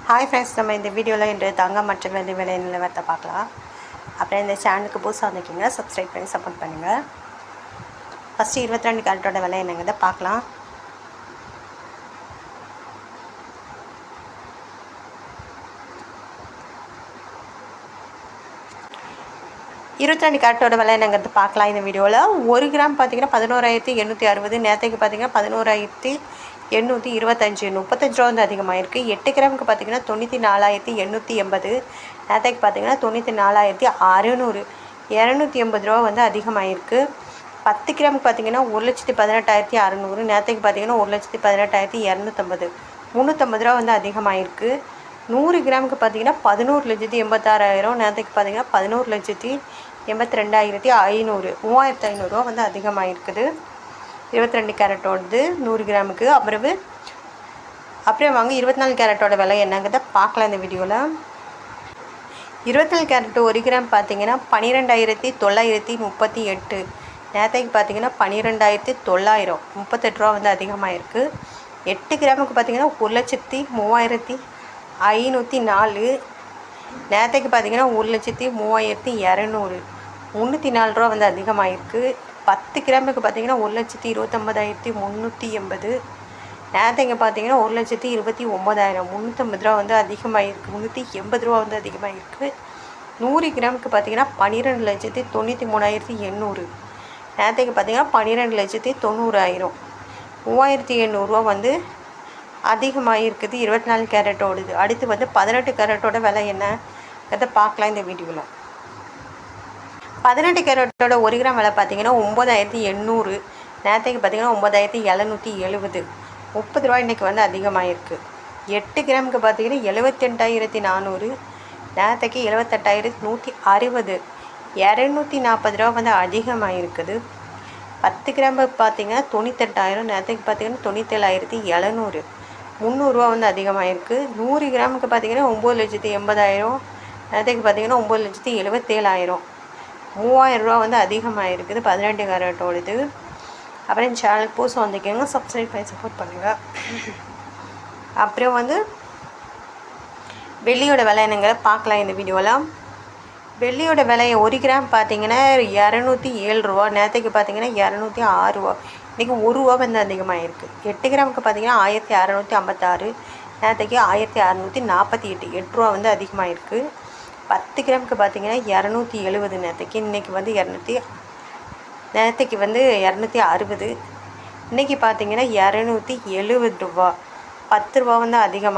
Hi friends, நம்ம இந்த வீடியோவில் இன்று தங்கம் மற்றும் வெள்ளி விலை நிலவரத்தை பார்க்கலாம். அப்புறம் இந்த சேனலுக்கு புதுசாக வந்துக்கிங்க, சப்ஸ்கிரைப் பண்ணி சப்போர்ட் பண்ணுங்கள். ஃபஸ்ட்டு 22 கேரட்டோட விலை என்னங்கிறத பார்க்கலாம். கேரட்டோட விலை என்னங்கிறது பார்க்கலாம் இந்த வீடியோவில். 1 கிராம் பார்த்திங்கன்னா 11,860, நேற்றுக்கு பார்த்திங்கன்னா 11,825, 35 ரூபா வந்து அதிகமாக இருக்குது. 8 கிராமுக்கு பார்த்திங்கன்னா 94,880, நேற்றுக்கு பார்த்திங்கன்னா 94,600, 280 ரூபா வந்து அதிகமாக இருக்குது. 10 கிராமுக்கு பார்த்திங்கன்னா 1,18,600, நேற்றுக்கு பார்த்திங்கன்னா 1,18,250, 350 ரூபா வந்து அதிகமாக இருக்குது. 100 கிராமுக்கு பார்த்திங்கன்னா 11,86,000, நேற்றுக்கு பார்த்திங்கன்னா 11,82,500, 3,500 ரூபா வந்து அதிகமாக இருக்குது. 22 கேரட்டோடது 100 கிராமுக்கு. அப்புறம் வாங்க 24 கேரட்டோட விலை என்னங்கிறத பார்க்கலாம் இந்த வீடியோவில். 24 கேரட் 1 கிராம் பார்த்திங்கன்னா 12,938, நேற்றைக்கு பார்த்திங்கன்னா 12,900, 38 ரூபா வந்து அதிகமாக இருக்குது. 8 கிராமுக்கு பார்த்திங்கன்னா 1,03,504, நேற்றைக்கு பார்த்திங்கன்னா 1,03,200, 304 ரூபா வந்து அதிகமாக இருக்குது. 10 கிராமுக்கு பார்த்திங்கன்னா 1,29,380, நேற்றைக்கு பார்த்திங்கன்னா 1,29,000, 350 ரூபா வந்து அதிகமாக இருக்குது. 380 ரூபா வந்து அதிகமாக இருக்குது. 100 கிராமுக்கு பார்த்திங்கன்னா 12,93,800, நேற்றைக்கு பார்த்திங்கன்னா 12,90,000, 3,800 ரூபா வந்து அதிகமாக இருக்குது. 24 கேரட்டோடுது. அடுத்து வந்து 18 கேரட்டோட விலை என்னங்கிறத பார்க்கலாம் இந்த வீடியோவில். 18 கேரட்டோட 1 கிராம் விலை பார்த்திங்கன்னா 9,800, நேற்றைக்கு பார்த்திங்கன்னா 9,770, 30 ரூபா இன்றைக்கி வந்து அதிகமாக இருக்குது. 8 கிராமுக்கு பார்த்திங்கன்னா 78,400, நேற்றைக்கு 78,160, 240 ரூபா வந்து அதிகமாக இருக்குது. 10 கிராமுக்கு பார்த்திங்கன்னா 98,000, நேற்றுக்கு பார்த்திங்கன்னா 97,700, 300 ரூபா வந்து அதிகமாக இருக்குது. 100 கிராமுக்கு பார்த்திங்கன்னா 9,80,000, நேற்றுக்கு பார்த்திங்கன்னா 9,77,000, 3,000 ரூபா வந்து அதிகமாக இருக்குது. 18 கேரட்டோடது. அப்புறம் இந்த சேனலுக்கு புதுசாக வந்துக்கோங்க, சப்ஸ்கிரைப் பண்ணி சப்போர்ட் பண்ணுங்கள். அப்புறம் வந்து வெள்ளியோட விலை என்னங்கிறத பார்க்கலாம் இந்த வீடியோவில். வெள்ளியோட விலை 1 கிராம் பார்த்திங்கன்னா 207 ரூபா, நேற்றுக்கு பார்த்திங்கன்னா 206 ரூபா, இன்றைக்கி 1 ரூபா வந்து அதிகமாக இருக்குது. 8 கிராமுக்கு பார்த்திங்கன்னா 1,656, நேற்றுக்கு 1,648, 8 ரூபா வந்து அதிகமாக இருக்குது. 10 கிராமுக்கு பார்த்திங்கன்னா 270, நேற்றுக்கு இன்றைக்கி வந்து நேற்றுக்கு வந்து 260, இன்றைக்கி பார்த்திங்கன்னா 270 ரூபா, 10 ரூபா வந்து அதிகமாக